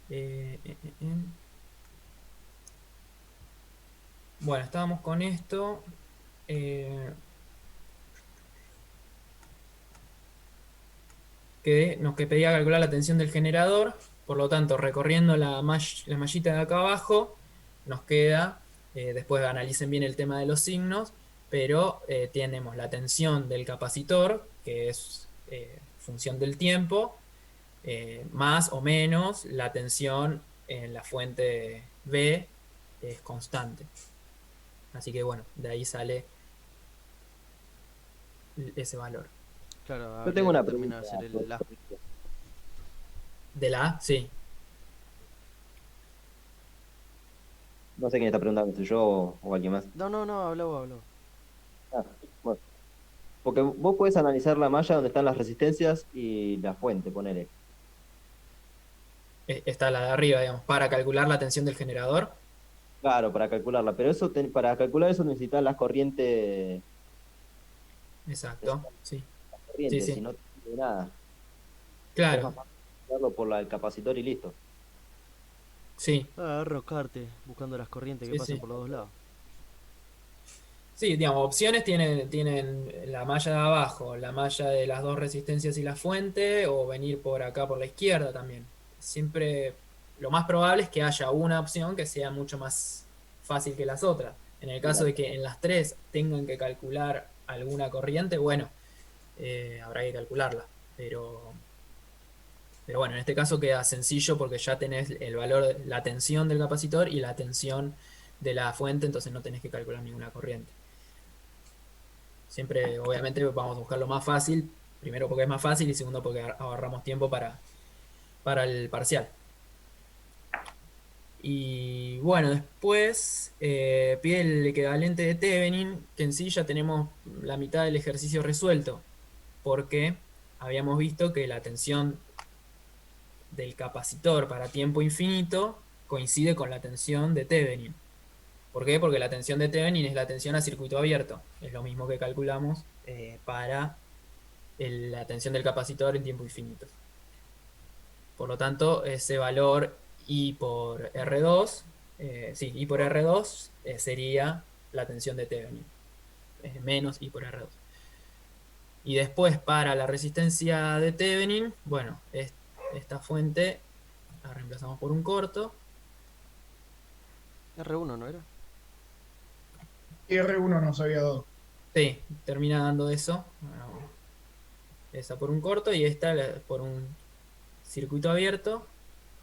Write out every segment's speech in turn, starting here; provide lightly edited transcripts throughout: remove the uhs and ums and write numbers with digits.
Eh, eh, eh, eh. Bueno, estábamos con esto. eh, que pedía calcular la tensión del generador. Por lo tanto, recorriendo la mallita de acá abajo, nos queda, después analicen bien el tema de los signos, pero tenemos la tensión del capacitor, que es función del tiempo, más o menos la tensión en la fuente B es constante. Así que bueno, de ahí sale ese valor. Claro, Yo tengo habría que una terminar de pregunta hacer sobre el La. esto. De la A, sí. No sé quién está preguntando, si yo o alguien más. No, no, no, habló, habló. Ah, bueno. Porque vos podés analizar la malla donde están las resistencias y la fuente, ponele. Está la de arriba, digamos, para calcular la tensión del generador. Claro, para calcularla. Pero eso para calcular eso necesitas las corrientes, Exacto, necesitas sí. las Sí, corrientes, sí. si no, no sirve de nada. Es Claro, más fácil hacerlo por el capacitor y listo. sí, Arrocarte, buscando las corrientes que sí, pasen sí. por los dos lados. Sí, digamos, opciones tienen la malla de abajo, la malla de las dos resistencias y la fuente, o venir por acá por la izquierda también. Siempre lo más probable es que haya una opción que sea mucho más fácil que las otras. En el Y caso de que en las tres tengan que calcular alguna corriente, bueno, habrá que calcularla. Pero, pero bueno, en este caso queda sencillo porque ya tenés el valor, la tensión del capacitor y la tensión de la fuente, entonces no tenés que calcular ninguna corriente. Siempre, obviamente, vamos a buscar lo más fácil, primero porque es más fácil y segundo porque ahorramos tiempo para el parcial. Y bueno, después pide el equivalente de Thevenin, que en sí ya tenemos la mitad del ejercicio resuelto, porque habíamos visto que la tensión del capacitor para tiempo infinito coincide con la tensión de Thevenin. ¿Por qué? Porque la tensión de Thevenin es la tensión a circuito abierto. Es lo mismo que calculamos para la tensión del capacitor en tiempo infinito. Por lo tanto, ese valor I por R2, sí, I por R2 sería la tensión de Thevenin, menos I por R2. Y después para la resistencia de Thevenin, bueno, esta fuente la reemplazamos por un corto. R1, ¿no era? R1 nos había dado. Sí, termina dando eso. Bueno, esa por un corto y esta por un circuito abierto.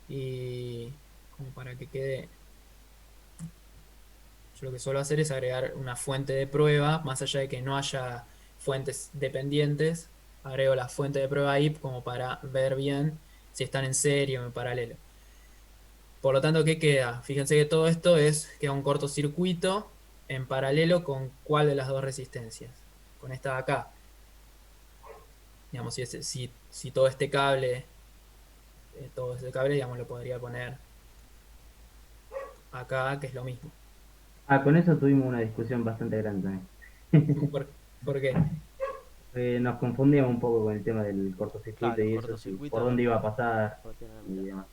Y como para que quede, yo lo que suelo hacer es agregar una fuente de prueba, más allá de que no haya fuentes dependientes, agrego la fuente de prueba ahí como para ver bien si están en serie o en paralelo. Por lo tanto, ¿qué queda? Fíjense que todo esto queda un cortocircuito en paralelo con cuál de las dos resistencias. Con esta de acá. Digamos, si todo este cable, todo este cable, digamos, lo podría poner acá, que es lo mismo. Ah, con eso tuvimos una discusión bastante grande también. ¿Por, por qué? Nos confundíamos un poco con el tema del Claro, cortocircuito los y eso, si, por cortocircuitos dónde iba a pasar lo tienen a la y mitad. demás.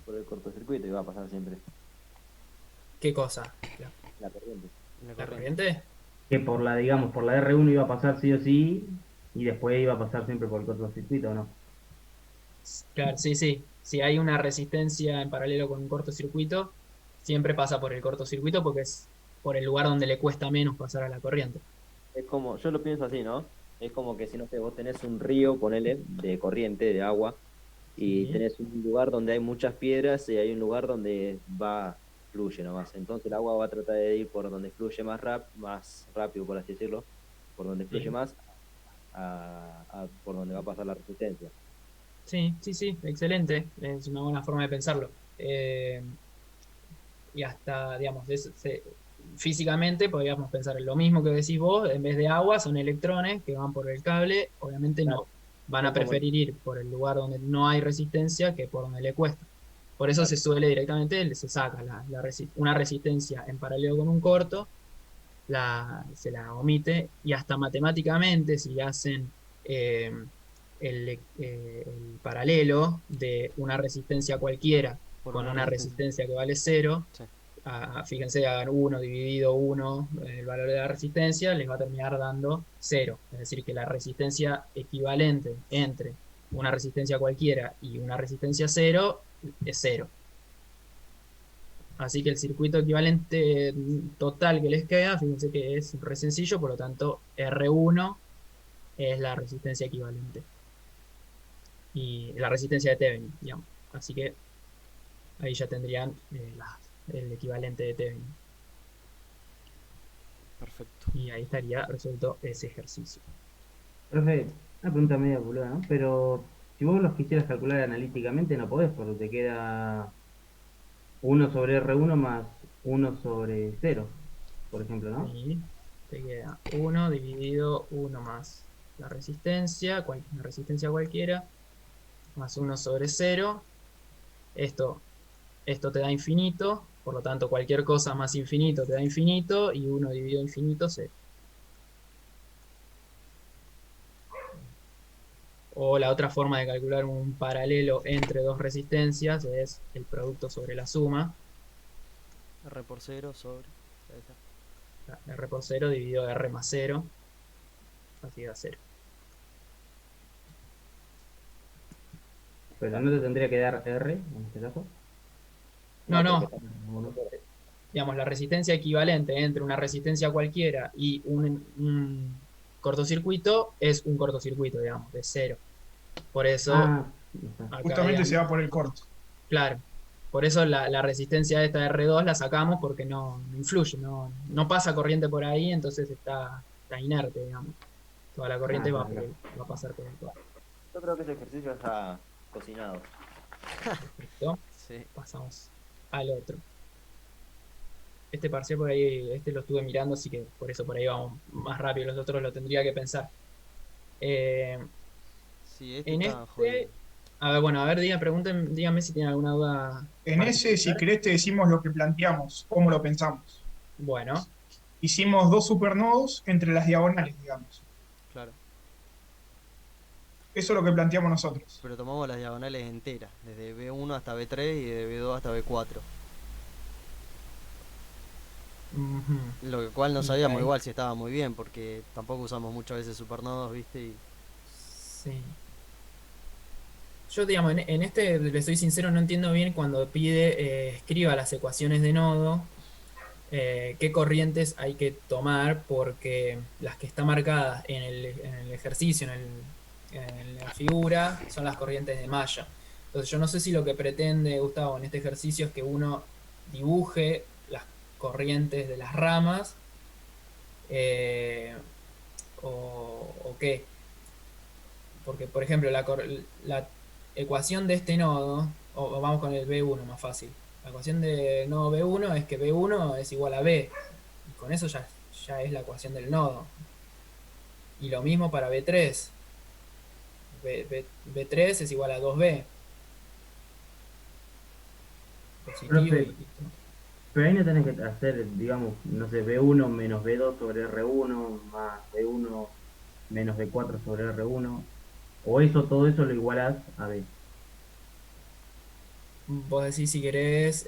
Por el cortocircuito y va a pasar siempre ¿Qué cosa? ¿La, la corriente. En la la corriente. corriente? Que por la, digamos, por la R1 iba a pasar sí o sí, y después iba a pasar siempre por el cortocircuito, ¿no? Claro, sí, sí. Si hay una resistencia en paralelo con un cortocircuito, siempre pasa por el cortocircuito porque es por el lugar donde le cuesta menos pasar a la corriente. Es como, yo lo pienso así, ¿no? Es como que si no sé, vos tenés un río, ponele, de corriente, de agua, y Sí, tenés un lugar donde hay muchas piedras y hay un lugar donde fluye nomás. Entonces el agua va a tratar de ir por donde fluye más rápido, por así decirlo, por donde fluye sí. más, por donde va a pasar la resistencia. Sí, sí, sí, excelente. Es una buena forma de pensarlo. Y hasta, digamos, físicamente podríamos pensar en lo mismo que decís vos, en vez de agua son electrones que van por el cable, obviamente Claro, no, van a son como, preferir ir por el lugar donde no hay resistencia que por donde le cuesta. Por eso claro, se suele directamente, se saca una resistencia en paralelo con un corto, se la omite y hasta matemáticamente si hacen el paralelo de una resistencia cualquiera Por con una una resistencia que vale 0. Sí. Fíjense, hagan 1 dividido 1, el valor de la resistencia, les va a terminar dando 0. Es decir, que la resistencia equivalente entre una resistencia cualquiera y una resistencia 0 es 0. Así que el circuito equivalente total que les queda, fíjense que es re sencillo, por lo tanto R1 es la resistencia equivalente. Y la resistencia de Thevenin, digamos. Así que ahí ya tendrían el equivalente de Thevenin. Perfecto. Y ahí estaría resuelto ese ejercicio. Profe, una pregunta media boluda, ¿no? Pero si vos los quisieras calcular analíticamente, no podés, porque te queda 1/R1 más 1/0, por ejemplo, ¿no? Y te queda 1 dividido 1 más la resistencia, una resistencia cualquiera, más 1/0. Esto, esto te da infinito, por lo tanto cualquier cosa más infinito te da infinito, y 1 dividido infinito, 0. O la otra forma de calcular un paralelo entre dos resistencias es el producto sobre la suma, R por 0 sobre. Ahí está. R por 0 dividido R más 0, así da 0. Pero no te tendría que dar R en este caso. No, No, porque no, está No. digamos, la resistencia equivalente entre una resistencia cualquiera y un cortocircuito es un cortocircuito, digamos, de 0. Por eso, Ah, está. acá, Justamente se digamos, va por el corto. claro, por eso la resistencia esta de R2 la sacamos porque no influye, no pasa corriente por ahí, entonces está inerte, digamos. Toda la corriente Ah, claro. va a pasar por el corte. yo creo que ese ejercicio está cocinado. Perfecto. Sí. Pasamos al otro. Este parcial por ahí, este lo estuve mirando, así que por eso por ahí vamos más rápido. Los otros lo tendría que pensar. Eh, Sí, este en está jodido. este, a ver, díganme si tienen alguna duda En ese, si particular. querés, te decimos lo que planteamos, cómo lo pensamos. Bueno, Hicimos dos supernodos entre las diagonales, digamos. Claro. Eso es lo que planteamos nosotros. Pero tomamos las diagonales enteras, desde B1 hasta B3 y de B2 hasta B4. ujú. Lo cual no Y sabíamos ahí, igual si estaba muy bien, porque tampoco usamos muchas veces supernodos, ¿viste? Y sí. Yo, digamos, en este, le soy sincero, no entiendo bien cuando pide escriba las ecuaciones de nodo, qué corrientes hay que tomar, porque las que están marcadas en el ejercicio, en la figura, son las corrientes de malla. Entonces yo no sé si lo que pretende Gustavo en este ejercicio es que uno dibuje las corrientes de las ramas, eh, o qué. Porque, por ejemplo, la ecuación de este nodo, o vamos con el B1 más fácil. La ecuación de nodo B1 es que B1 es igual a B. Y con eso ya es la ecuación del nodo. Y lo mismo para B3. B3 es igual a 2B. Positivo Profe, y listo. pero ahí no tenés que hacer, digamos, no sé, B1 menos B2 sobre R1 más B1 menos B4 sobre R1. O eso, todo eso lo igualás a B. Vos decís si querés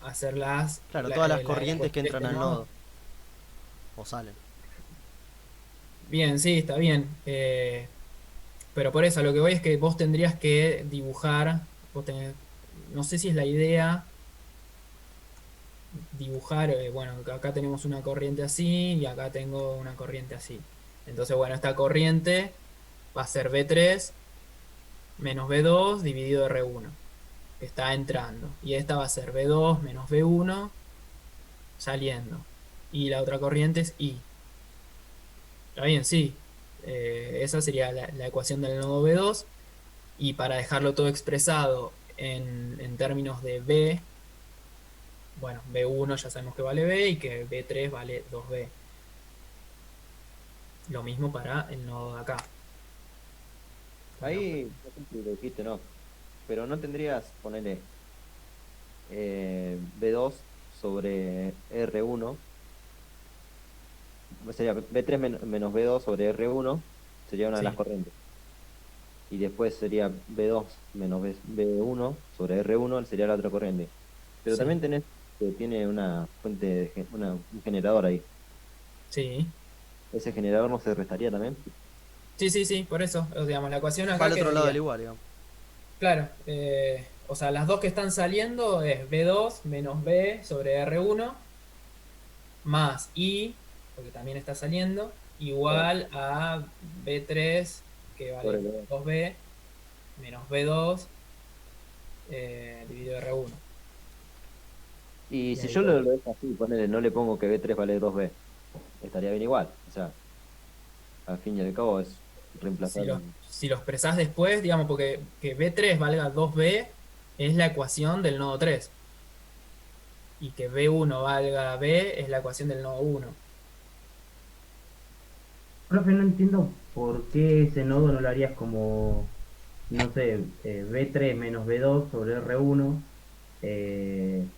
hacer claro, todas las la corrientes que ecuación de entran este al nodo. nodo o salen. Bien, sí, está bien. Pero por eso, a lo que voy es que vos tendrías que dibujar, no sé si es la idea dibujar, bueno, acá tenemos una corriente así y acá tengo una corriente así. Entonces, bueno, esta corriente va a ser B3 menos B2 dividido R1, que está entrando. Y esta va a ser B2 menos B1 saliendo. Y la otra corriente es I. ¿Está bien? Sí. Esa sería la ecuación del nodo B2. Y para dejarlo todo expresado en términos de B, bueno, B1 ya sabemos que vale B y que B3 vale 2B. Lo mismo para el nodo de acá. Ahí, no sé si lo dijiste o no, pero no tendrías, ponerle B2 sobre R1, sería B3 menos B2 sobre R1, sería una de las Sí. corrientes. y después sería B2 menos B1 sobre R1, sería la otra corriente. Pero Sí, también tenés que tiene una fuente, un generador ahí. sí. ¿Ese generador no se restaría también? Sí, sí, sí, por eso, digamos, la ecuación Va acá al otro lado del quedaría, igual, digamos. claro, o sea, las dos que están saliendo es B2 menos B sobre R1 más I, porque también está saliendo, Claro, igual a B3, que sobre vale el B2. 2B, menos B2 dividido R1. Y Y si ahí yo lo quedaría. dejo así, ponele, no le pongo que B3 vale 2B, estaría bien igual. O sea, al fin y al cabo es Si reemplazar. si lo expresás después, digamos, porque que B3 valga 2B es la ecuación del nodo 3. Y que B1 valga B es la ecuación del nodo 1. Profe, no entiendo por qué ese nodo no lo harías como, no sé, B3 menos B2 sobre R1, eh,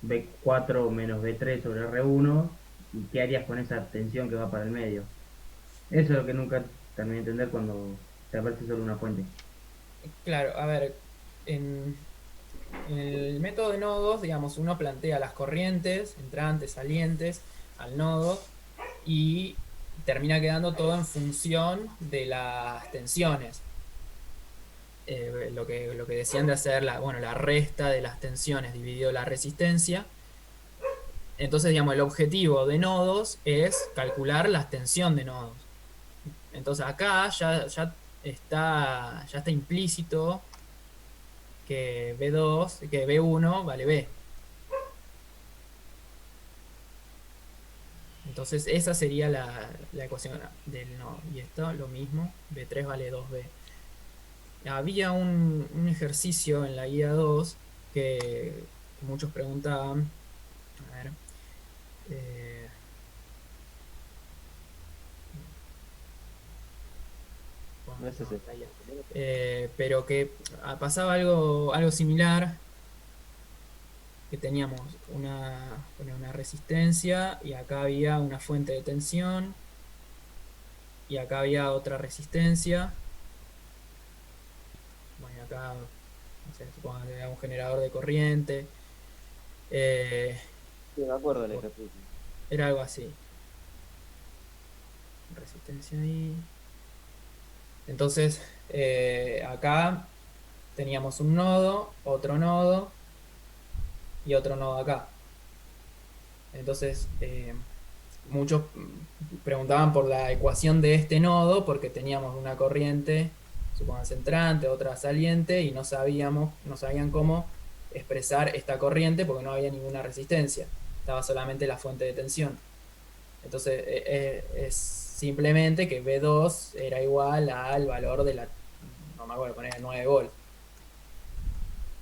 B4 menos B3 sobre R1, y qué harías con esa tensión que va para el medio. Eso es lo que nunca terminé de entender cuando te aparece solo una fuente. Claro, a ver, en, en el método de nodos, digamos, uno plantea las corrientes, entrantes, salientes, al nodo, y termina quedando todo en función de las tensiones. Lo que decían de hacer bueno, la resta de las tensiones dividido la resistencia. Entonces, digamos, el objetivo de nodos es calcular la tensión de nodos. Entonces acá ya está implícito que B2, que B1 vale B. Entonces esa sería la ecuación del nodo. Y esto lo mismo, B3 vale 2B. Había un ejercicio en la guía 2 que muchos preguntaban. A ver. eh, bueno, No es no, ese. está ahí. Pero que pasaba algo similar, que teníamos una resistencia y acá había una fuente de tensión y acá había otra resistencia. Bueno, y acá, no sé, supongo que era un generador de corriente. eh, Sí, me acuerdo del ejercicio. Era algo así. Resistencia ahí. Entonces, acá teníamos un nodo, otro nodo y otro nodo acá. Entonces, muchos preguntaban por la ecuación de este nodo porque teníamos una corriente, supongo entrante, otra saliente, y no sabían cómo expresar esta corriente porque no había ninguna resistencia, estaba solamente la fuente de tensión. Entonces es simplemente que B2 era igual al valor de no me acuerdo, poner 9 volt.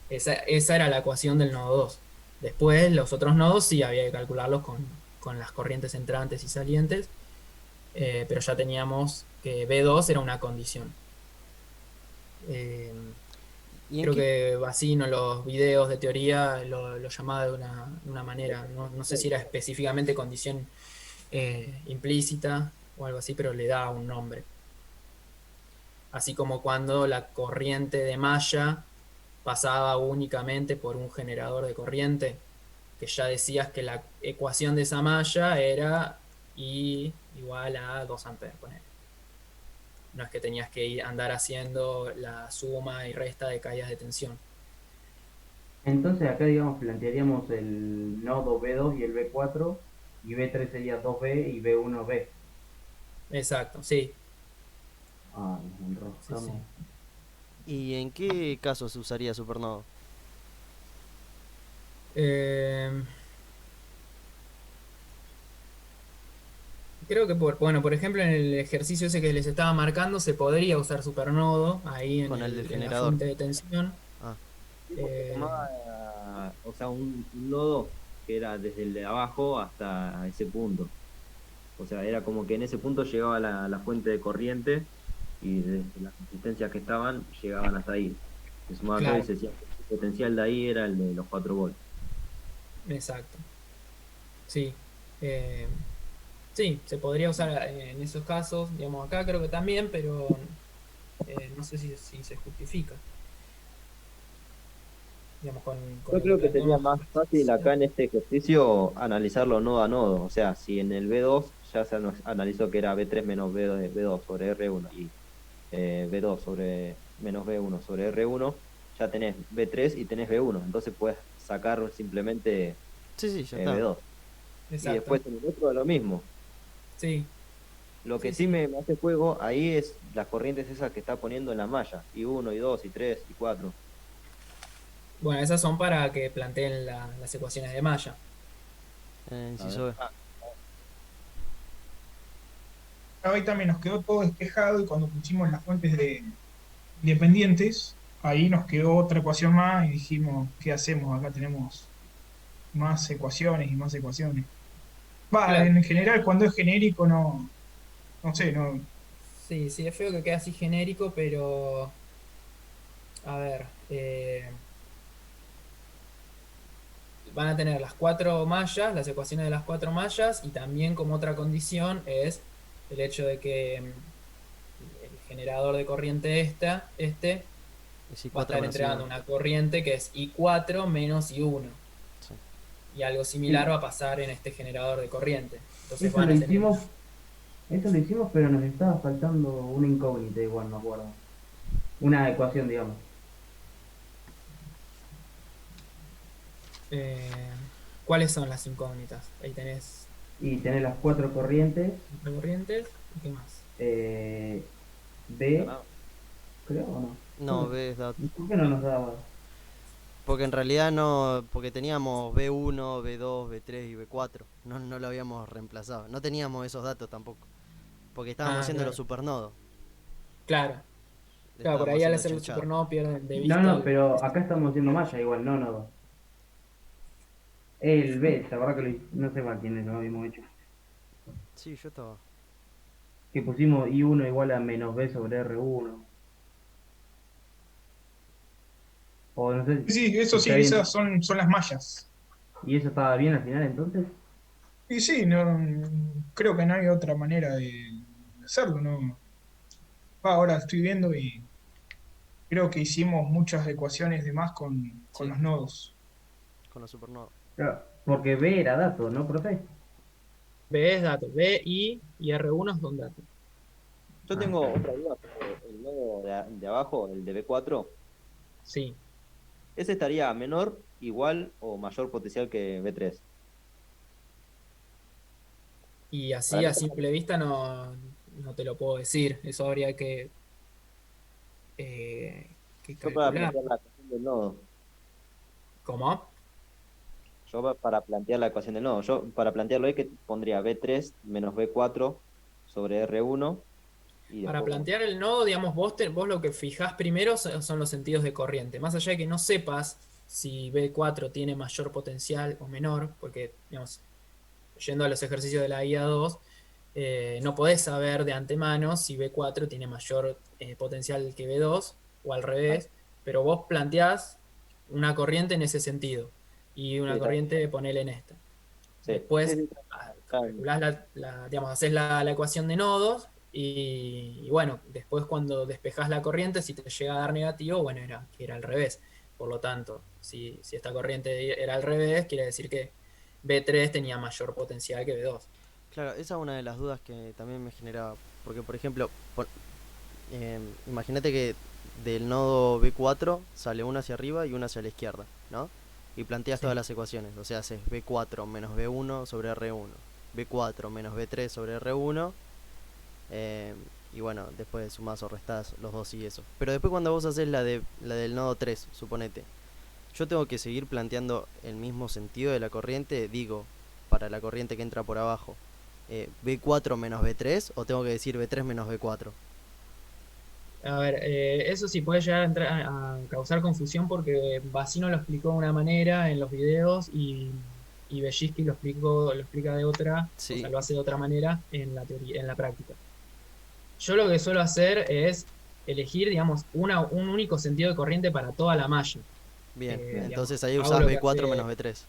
Esa era la ecuación del nodo 2. Después los otros nodos sí había que calcularlos con las corrientes entrantes y salientes, pero ya teníamos que B2 era una condición. Eh, ¿Y en Creo qué, que Bacino en los videos de teoría lo llamaba de una manera, no sé si era específicamente condición implícita o algo así, pero le da un nombre. Así como cuando la corriente de malla pasaba únicamente por un generador de corriente, que ya decías que la ecuación de esa malla era I igual a 2 amperes. No es que tenías que andar haciendo la suma y resta de caídas de tensión. Entonces acá, digamos, plantearíamos el nodo B2 y el B4, y B3 sería 2B y B1 B. Exacto, sí. Ah, nos Sí, sí. enroscamos. y en qué caso se usaría supernodo? Eh, Creo que, bueno, por ejemplo, en el ejercicio ese que les estaba marcando, se podría usar supernodo ahí Con el del en la generador. fuente de tensión. Ah, Sí, porque Eh, tomaba, o sea, un nodo que era desde el de abajo hasta ese punto. O sea, era como que en ese punto llegaba la fuente de corriente y desde las resistencias que estaban llegaban hasta ahí. Se sumaba todo y claro, se decía que el potencial de ahí era el de los 4 volts. exacto. Sí. Eh, sí, se podría usar en esos casos. Digamos, acá creo que también, pero no sé si se justifica. Digamos, con Yo lo que creo que sería planteamos. más fácil acá en este ejercicio analizarlo nodo a nodo. O sea, si en el B2 ya se analizó que era B3 menos B2 sobre R1 y B2 sobre menos B1 sobre R1, ya tenés B3 y tenés B1. Entonces puedes sacar simplemente Sí, sí, ya está. B2. Y Exacto. después en el otro lo mismo. Sí, Lo que sí, sí sí. me hace juego ahí es las corrientes esas que está poniendo en la malla. Y 1, y 2, y 3, y 4. Bueno, esas son para que planteen las ecuaciones de malla. En el A ver. inciso B. Hoy también nos quedó todo despejado y cuando pusimos las fuentes de independientes, ahí nos quedó otra ecuación más y dijimos, ¿qué hacemos? Acá tenemos más ecuaciones y más ecuaciones. Va, Claro. en general cuando es genérico no sé, no. Sí, sí, es feo que quede así genérico, pero a ver, van a tener las cuatro mallas, las ecuaciones de las cuatro mallas, y también como otra condición es el hecho de que el generador de corriente este Es va a I4 estar menos I1. entregando una corriente que es I4 menos I1. Sí. Y algo similar Sí, va a pasar en este generador de corriente. Entonces eso van lo a tener hicimos, eso lo hicimos, pero nos estaba faltando una incógnita igual, me acuerdo. Una ecuación, digamos. eh, ¿cuáles son las incógnitas? Ahí tenés Y tener las cuatro corrientes, cuatro corrientes y qué más. eh, Ya B, no. creo o no. No, B es dato. ¿Por qué no nos daba? Porque en realidad no, porque teníamos B1, B2, B3 y B4. No, no lo habíamos reemplazado. No teníamos esos datos tampoco. Porque estábamos Ah, haciendo los claro. supernodos. Claro. Claro, por Estábamos ahí al haciendo hacer el chanchada. supernova pierden de No, vista no, pero acá estamos haciendo malla igual, no, no. El B, la verdad que no sé para quiénes lo habíamos hecho. Sí, yo estaba. Que pusimos I1 igual a menos B sobre R1. O no sé Sí, si eso está sí, esas bien. son las mallas. ¿Y eso estaba bien al final entonces? Y sí, no, creo que no hay otra manera de hacerlo, ¿no? Ahora estoy viendo y creo que hicimos muchas ecuaciones de más con Sí, los nodos. con los supernodos. Claro, porque B era dato, ¿no, profe? B es dato, B, I y R1 son datos. Yo Ah, tengo otra duda sobre el nodo de abajo, el de B4. Sí. ¿Ese estaría menor, igual o mayor potencial que B3? Y Para así mí a simple vista no te lo puedo decir. Eso habría que yo para calcular. plantear la ecuación del nodo. ¿Cómo? Para plantear la ecuación del nodo. Yo para plantearlo ahí que pondría B3 menos B4 sobre R1 y Para después como... plantear el nodo, digamos, vos lo que fijás primero son los sentidos de corriente. Más allá de que no sepas si B4 tiene mayor potencial o menor, porque, digamos, yendo a los ejercicios de la guía 2, no podés saber de antemano si B4 tiene mayor potencial que B2 o al Ah, revés, pero vos planteás una corriente en ese sentido y sí, una está bien. corriente ponele en esta. Sí, sí, Después sí, está bien. calculás digamos, haces la ecuación de nodos y bueno, después cuando despejás la corriente, si te llega a dar negativo, bueno, era que era al revés. Por lo tanto, si esta corriente era al revés, quiere decir que B3 tenía mayor potencial que B2. Claro, esa es una de las dudas que también me generaba. Porque, por ejemplo, imagínate que del nodo B4 sale una hacia arriba y una hacia la izquierda, ¿no? Y planteas todas Sí, las ecuaciones. O sea, haces B4 menos B1 sobre R1, B4 menos B3 sobre R1. eh, y bueno, después sumás o restás los dos y eso. Pero después cuando vos haces la del nodo 3, suponete, yo tengo que seguir planteando el mismo sentido de la corriente, digo, para la corriente que entra por abajo. B4 menos B3 o tengo que decir B3 menos B4. a ver, eso sí puede llegar a causar confusión porque Bacino lo explicó de una manera en los videos y Belliski lo explica de otra, o sea, Sí, lo hace de otra manera en la teoría, en la práctica. Yo lo que suelo hacer es elegir, digamos, un único sentido de corriente para toda la malla. bien. Bien. Digamos, Entonces ahí hago usás lo que B4 menos hace, B3.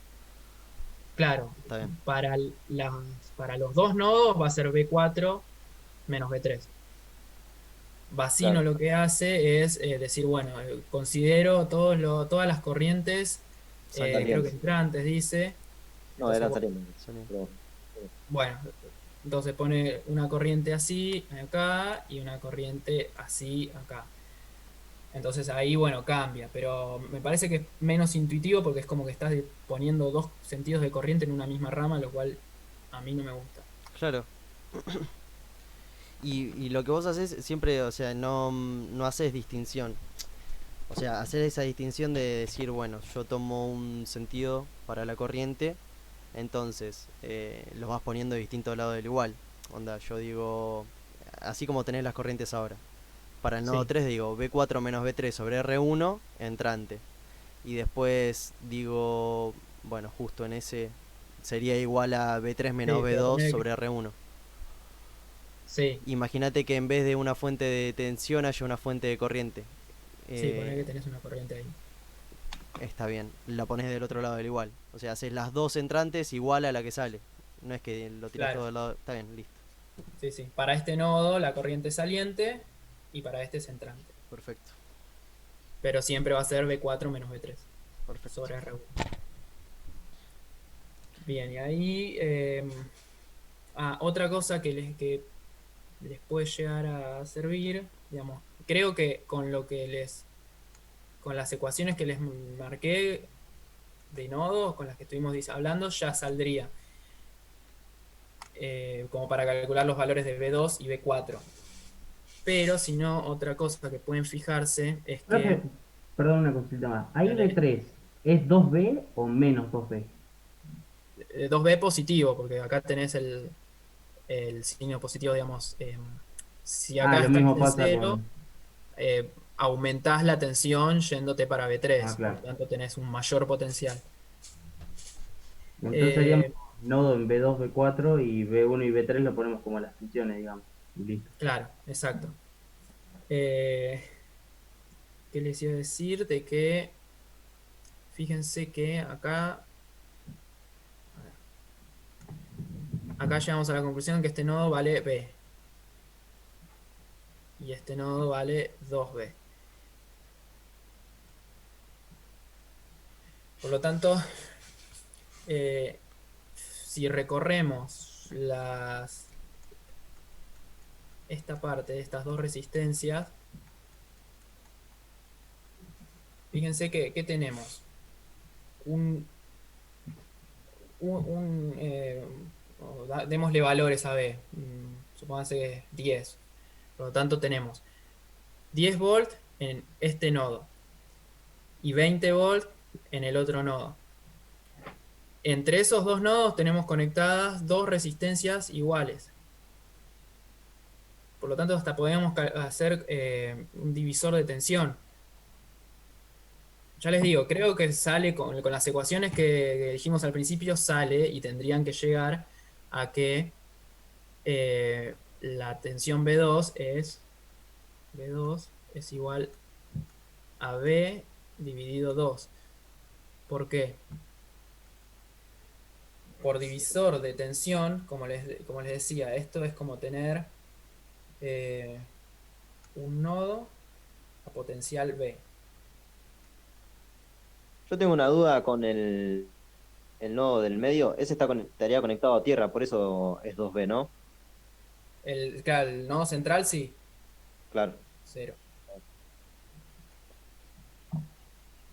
claro, Está bien. para, para los dos nodos va a ser B4 menos B3. Bacino Claro, lo que hace es decir, bueno, considero todas las corrientes, creo que Salientes. salientes. entrantes, dice. No, Entonces, eran bueno, salientes. Salientes. Pero, bueno, entonces pone una corriente así acá y una corriente así acá. Entonces ahí, bueno, cambia, pero me parece que es menos intuitivo porque es como que estás poniendo dos sentidos de corriente en una misma rama, lo cual a mí no me gusta. Claro. Y lo que vos haces siempre, o sea, no haces distinción. O sea, hacer esa distinción de decir, bueno, yo tomo un sentido para la corriente, entonces los vas poniendo de distintos lados del igual. Onda, yo digo, así como tenés las corrientes ahora. Para el nodo Sí, 3 digo B4 menos B3 sobre R1, entrante. Y después digo, bueno, justo en ese sería igual a B3 menos sí, pero B2 sobre R1. sí, Imagínate que en vez de una fuente de tensión haya una fuente de corriente. sí, poner que Eh, tenés una corriente ahí. Está bien, la pones del otro lado del igual. O sea, haces las dos entrantes igual a la que sale. No es que lo tiras Claro, todo del lado. Está bien, listo. sí, sí. Para este nodo la corriente es saliente y para este es entrante. Perfecto, Pero siempre va a ser B4 menos B3 perfecto. sobre R1. Bien, y ahí otra cosa que les puede llegar a servir, digamos, creo que con las ecuaciones que les marqué de nodo, con las que estuvimos hablando, ya saldría como para calcular los valores de B2 y B4. Pero si no, otra cosa que pueden fijarse es que, Profe, perdón, una consulta más. ¿Ahí dale, B3 es 2B o menos 2B? 2B positivo, porque acá tenés el signo positivo, digamos, si Ah, acá lo estás mismo en pasa cero, con... aumentás la tensión yéndote para Ah, B3, por lo claro. tanto tenés un mayor potencial. Entonces haríamos Eh, nodo en B2, B4 y B1 y B3 lo ponemos como las funciones, digamos. Y listo. claro, exacto. Eh, ¿Qué les iba a decir? De que, fíjense que acá llegamos a la conclusión que este nodo vale B y este nodo vale 2B. Por lo tanto, eh, si recorremos esta parte de estas dos resistencias, fíjense que tenemos un, démosle valores a B, supónganse que es 10. Por lo tanto, tenemos 10 volt en este nodo y 20 volt en el otro nodo. Entre esos dos nodos tenemos conectadas dos resistencias iguales. Por lo tanto, hasta podemos hacer un divisor de tensión. Ya les digo, creo que sale con las ecuaciones que dijimos al principio, sale y tendrían que llegar a que la tensión B2 es igual a B dividido 2. ¿Por qué? Por divisor de tensión, como les decía, esto es como tener eh, un nodo a potencial B. yo tengo una duda con el nodo del medio. Ese estaría conectado a tierra, por eso es 2B, ¿no? Claro, el nodo central sí, Claro. 0.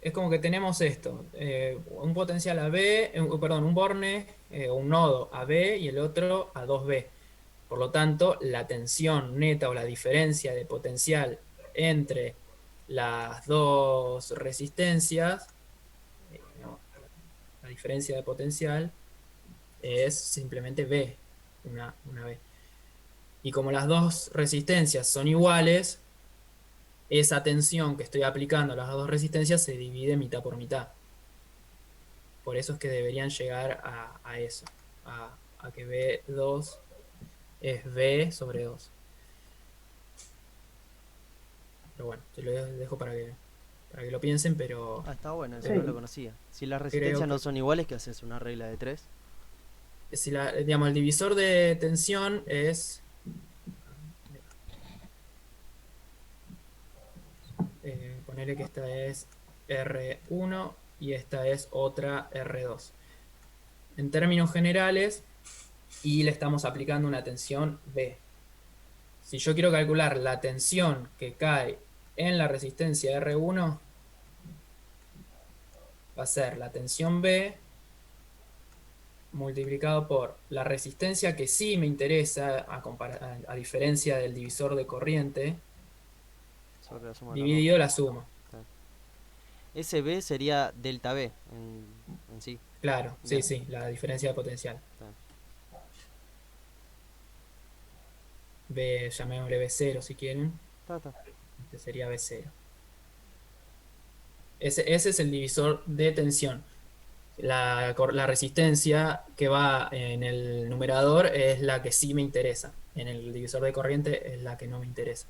Es como que tenemos esto, un potencial a B, perdón, un borne, un nodo a B y el otro a 2B. Por lo tanto, la tensión neta o la diferencia de potencial entre las dos resistencias, no, la diferencia de potencial es simplemente B, una B. Y como las dos resistencias son iguales, esa tensión que estoy aplicando a las dos resistencias se divide mitad por mitad. Por eso es que deberían llegar a eso, a que B2 es B sobre 2. Pero bueno, te lo dejo para que lo piensen, pero Ah, está bueno, eso no lo Sí, conocía. Si las creo resistencias no que son iguales, ¿qué haces? ¿Una regla de 3? si digamos, el divisor de tensión es Ponele que esta es R1 y esta es otra R2. En términos generales, y le estamos aplicando una tensión B. Si yo quiero calcular la tensión que cae en la resistencia R1, va a ser la tensión B multiplicado por la resistencia que sí me interesa, a diferencia del divisor de corriente, Sobre la suma de las dos. dividido la suma. Ese B sería delta B en sí. Claro, sí, Bien. sí, la diferencia de potencial. Está. B, llamémosle B0 si quieren. Está. Este sería B0. Ese es el divisor de tensión. La resistencia que va en el numerador es la que sí me interesa. En el divisor de corriente es la que no me interesa.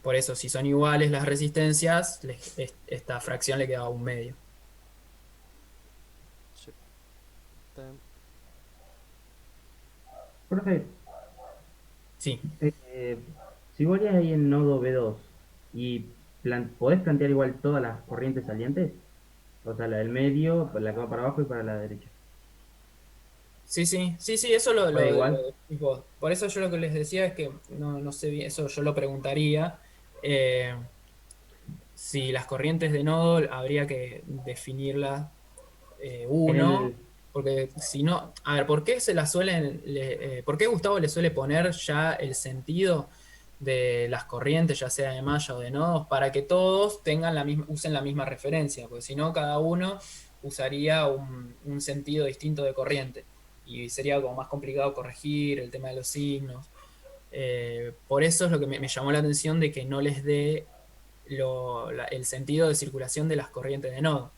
Por eso, si son iguales las resistencias, esta fracción le queda un medio. Sí. Está bien. Profe, Sí, eh, si vos lees ahí en nodo B2 y podés plantear igual todas las corrientes salientes, o sea, la del medio, la que va para abajo y para la derecha. sí, eso ¿Puede igual? decís vos. Por eso yo lo que les decía es que no sé bien, eso yo lo preguntaría. Eh, si las corrientes de nodo habría que definirlas En uno, el, porque si no, a ver, ¿por qué por qué Gustavo le suele poner ya el sentido de las corrientes, ya sea de malla o de nodos, para que todos usen la misma referencia? Porque si no, cada uno usaría un sentido distinto de corriente y sería como más complicado corregir el tema de los signos. Por eso es lo que me llamó la atención de que no les dé el sentido de circulación de las corrientes de nodo.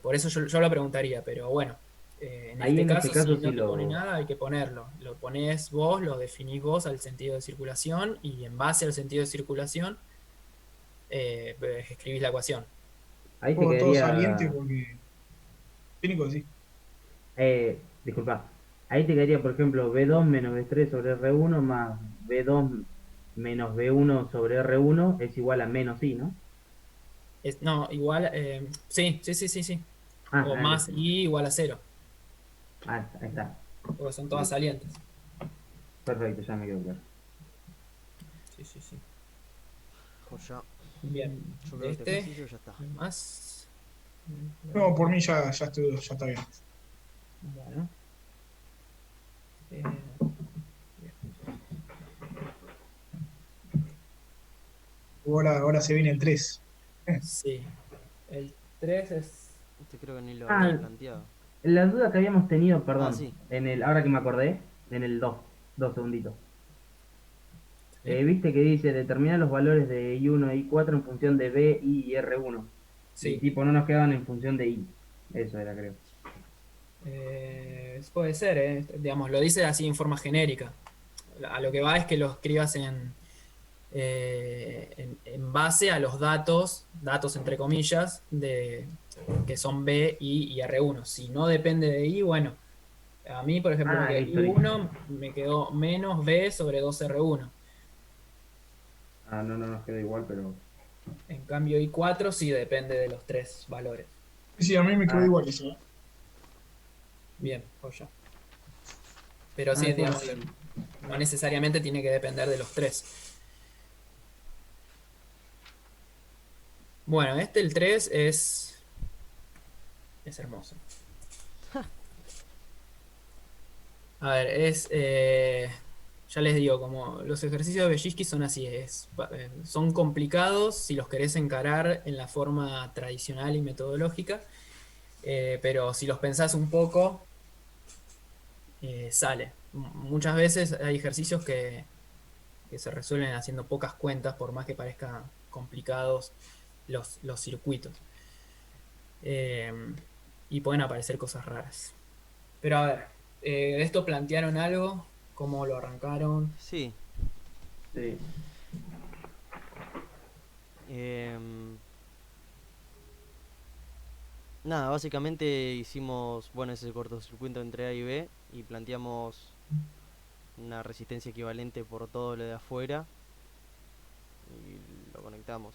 Por eso yo lo preguntaría, pero bueno, en ahí este en este caso, si caso no sí te pone lo... nada, hay que ponerlo. Lo pones vos, lo definís vos al sentido de circulación y en base al sentido de circulación escribís la ecuación. Ahí te Todo, todo saliente quedaría... porque técnico sí. Disculpa. Ahí te quedaría, por ejemplo, B2 menos B3 sobre R1 más B2 menos B1 sobre R1 es igual a menos I, ¿no? No, igual, sí. Ah, O más listo. I igual a cero, Ahí está. porque son todas salientes. Perfecto, ya me quedó claro. Sí. Joya. Bien, Yo de creo que este ejercicio ya está. más. No, por mí ya está bien. Bueno. Eh, Ahora se viene el 3. sí. El 3 es. Este creo que ni lo habíamos Ah, planteado. la duda que habíamos tenido, Ah, perdón, sí. ahora que me acordé, en el 2 segunditos. ¿Sí? Viste que dice determinar los valores de I1 e I4 en función de B, I y R1. Y Sí. tipo no nos quedaban en función de I. Eso era, creo. Puede ser, digamos, lo dice así en forma genérica. A lo que va es que lo escribas en base a los datos entre comillas, que son B, I y R1. Si no depende de I, bueno, a mí, por ejemplo, me Ah, queda listo. I1, me quedó menos B sobre 2R1. Ah, no nos quedó igual, pero... En cambio, I4 sí depende de los tres valores. Sí, a mí me quedó Ah, igual eso. Bien, joya. Pero sí, digamos, entonces... no necesariamente tiene que depender de los tres. Bueno, el 3 es hermoso. A ver, ya les digo, como los ejercicios de Bellinsky son así, son complicados si los querés encarar en la forma tradicional y metodológica, pero si los pensás un poco, sale. Muchas veces hay ejercicios que se resuelven haciendo pocas cuentas, por más que parezcan complicados los circuitos. Eh, y pueden aparecer cosas raras. Pero a ver, de esto plantearon algo, cómo lo arrancaron. Sí. Sí. em, Nada, básicamente hicimos, bueno, ese cortocircuito entre A y B y planteamos una resistencia equivalente por todo lo de afuera. Y conectamos.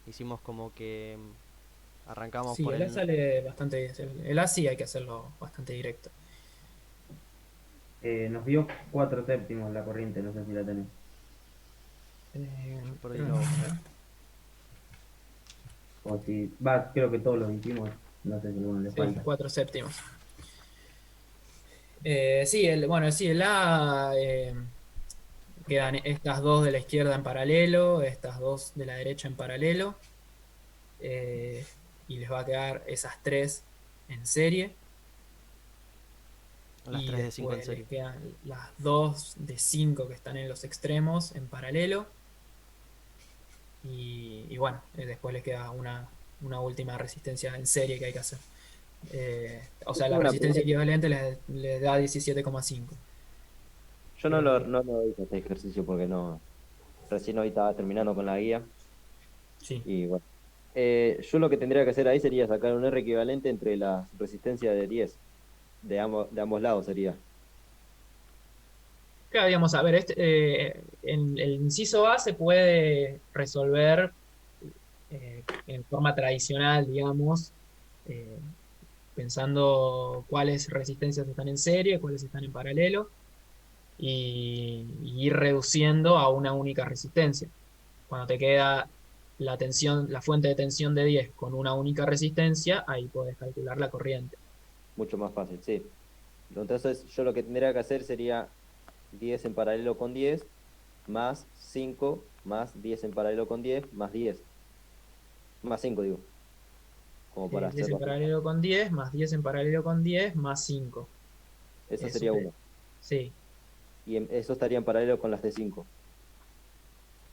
Hicimos como que arrancamos Sí, por el A el... sale bastante. El A sí hay que hacerlo bastante directo. Nos dio 4 séptimos la corriente, no sé si la tenés. Yo perdí Creo la no, hoja. O si, va, creo que todos lo hicimos, no sé si alguno le sí, falta. 4 séptimos. Sí, bueno, sí, el A quedan estas dos de la izquierda en paralelo, estas dos de la derecha en paralelo, eh, y les va a quedar esas tres en serie, Las y 3 de 5 en después les serie. quedan las dos de 5 que están en los extremos en paralelo, y bueno, después les queda una última resistencia en serie que hay que hacer. O sea, la Una resistencia pregunta. equivalente les da 17,5. Yo no lo hice este ejercicio porque no, recién hoy estaba terminando con la guía Sí. y bueno. Yo lo que tendría que hacer ahí sería sacar un R equivalente entre las resistencias de 10 de ambos lados sería. Claro, digamos, a ver, en el inciso A se puede resolver en forma tradicional, digamos, eh, pensando cuáles resistencias están en serie, cuáles están en paralelo, y ir reduciendo a una única resistencia. Cuando te queda la tensión, la fuente de tensión de 10 con una única resistencia, ahí puedes calcular la corriente. Mucho más fácil, sí. Entonces yo lo que tendría que hacer sería 10 en paralelo con 10 más 5 más 10 en paralelo con 10 más 10 más 5 digo, como para 10 en hacerlo así. paralelo con 10, más 10 en paralelo con 10, más 5. Eso Eso sería uno. sí. Y eso estaría en paralelo con las de 5.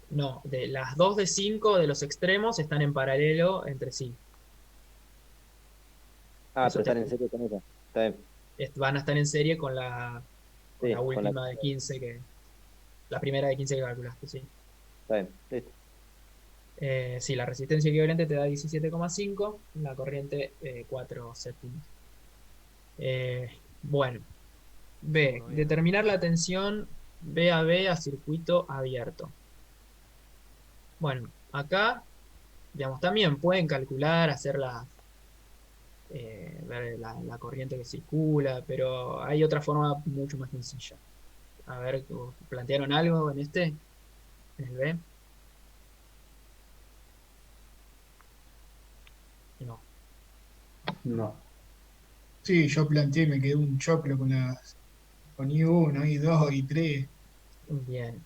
No, de las dos de 5 de los extremos están en paralelo entre sí. Ah, Eso pero están en serio con esa. Está bien. van a estar en serie con la Sí, con la... última de 15 la primera de 15 que calculaste, sí. Está bien, listo. Sí, la resistencia equivalente te da 17,5, la corriente 4 séptimos. Bueno, B, Segundo bien. determinar la tensión B a B a circuito abierto. Bueno, acá, digamos, también pueden calcular, hacer ver la corriente que circula, pero hay otra forma mucho más sencilla. A ver, ¿plantearon algo en en el B? No. No. Sí, yo planteé, me quedé un choclo con I1, I2, I3. Bien.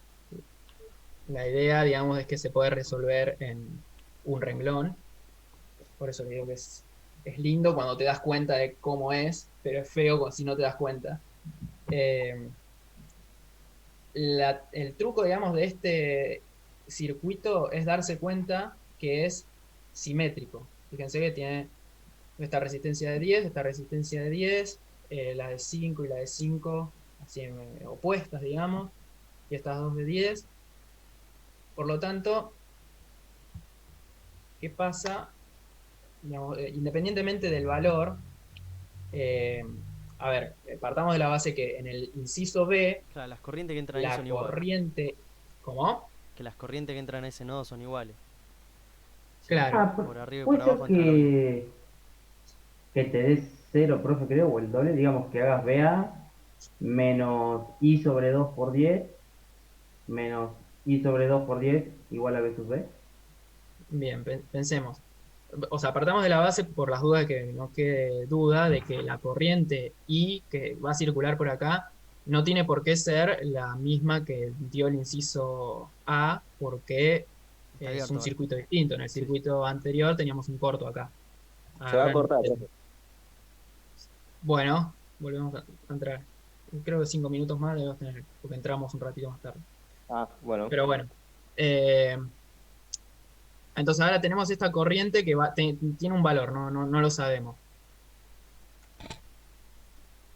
La idea, digamos, es que se puede resolver en un renglón. Por eso le digo que es lindo cuando te das cuenta de cómo es, pero es feo si no te das cuenta. Eh, el truco, digamos, de este circuito es darse cuenta que es simétrico. Fíjense que tiene esta resistencia de 10, esta resistencia de 10, la de 5 y la de 5, así opuestas, digamos, y estas dos de 10. Por lo tanto, ¿qué pasa? Digamos, independientemente del valor, eh, a ver, partamos de la base que en el inciso B, Claro, las corrientes que entran ahí la son iguales. corriente, ¿cómo? Que las corrientes que entran en ese nodo son iguales. Si Claro, por arriba y por Puede ser abajo entra lo mismo. que te des cero, profe, creo, o el doble, digamos que hagas BA menos I sobre 2 por 10 menos I sobre 2 por 10 igual a B sub B. bien, pensemos. O sea, partamos de la base por las dudas que no quede duda de que la corriente I que va a circular por acá no tiene por qué ser la misma que dio el inciso A, porque Está es abierto un ahora. circuito distinto. En el Sí. circuito anterior teníamos un corto acá. Se va a Ahora, cortar, profe. bueno, volvemos a entrar. Creo que 5 minutos más debemos tener, porque entramos un ratito más tarde. Ah, bueno. Pero bueno. eh, entonces ahora tenemos esta corriente que tiene un valor, no lo sabemos.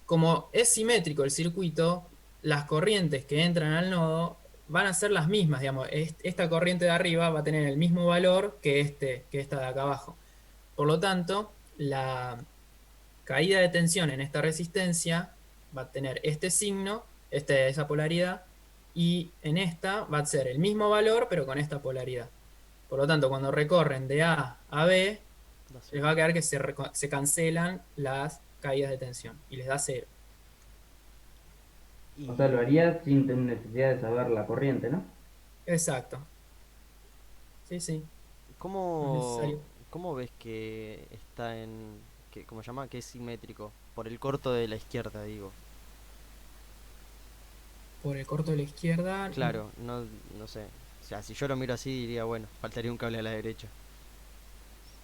Como es simétrico el circuito, las corrientes que entran al nodo van a ser las mismas, digamos. Esta corriente de arriba va a tener el mismo valor que esta de acá abajo. Por lo tanto, la caída de tensión en esta resistencia va a tener este signo, esa polaridad, y en esta va a ser el mismo valor, pero con esta polaridad. Por lo tanto, cuando recorren de A a B, Da cero. les va a quedar que se cancelan las caídas de tensión y les da 0. Y O sea, lo haría sin tener necesidad de saber la corriente, ¿no? Exacto. Sí, sí, no es ¿cómo, necesario. cómo ves que está en, que, ¿cómo se llama? Que es simétrico. Por el corto de la izquierda, digo. Por el corto de la izquierda, Claro, no, no sé. O sea, si yo lo miro así, diría, bueno, faltaría un cable a la derecha.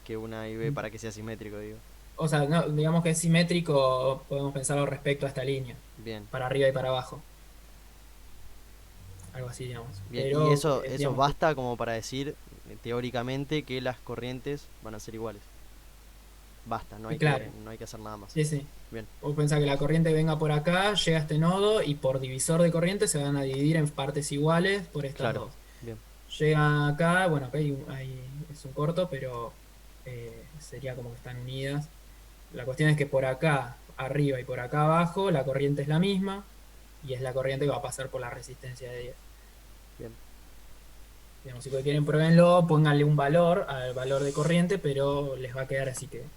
Que una y B para que sea simétrico, digo. o sea, no, digamos que es simétrico, podemos pensarlo respecto a esta línea, Bien, para arriba y para abajo, algo así, digamos. bien. Y Pero, eso digamos, basta como para decir, teóricamente, que las corrientes van a ser iguales. Basta, claro, no hay que hacer nada más. sí, sí. Bien, Vos pensás que la corriente venga por acá, llega a este nodo y por divisor de corriente se van a dividir en partes iguales por estas claro. dos. Bien, Llega acá, bueno, acá es un corto, pero sería como que están unidas. La cuestión es que por acá arriba y por acá abajo la corriente es la misma y es la corriente que va a pasar por la resistencia de 10. bien. Digamos, si quieren pruébenlo, pónganle un valor al valor de corriente, pero les va a quedar así que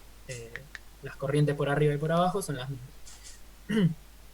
las corrientes por arriba y por abajo son las mismas.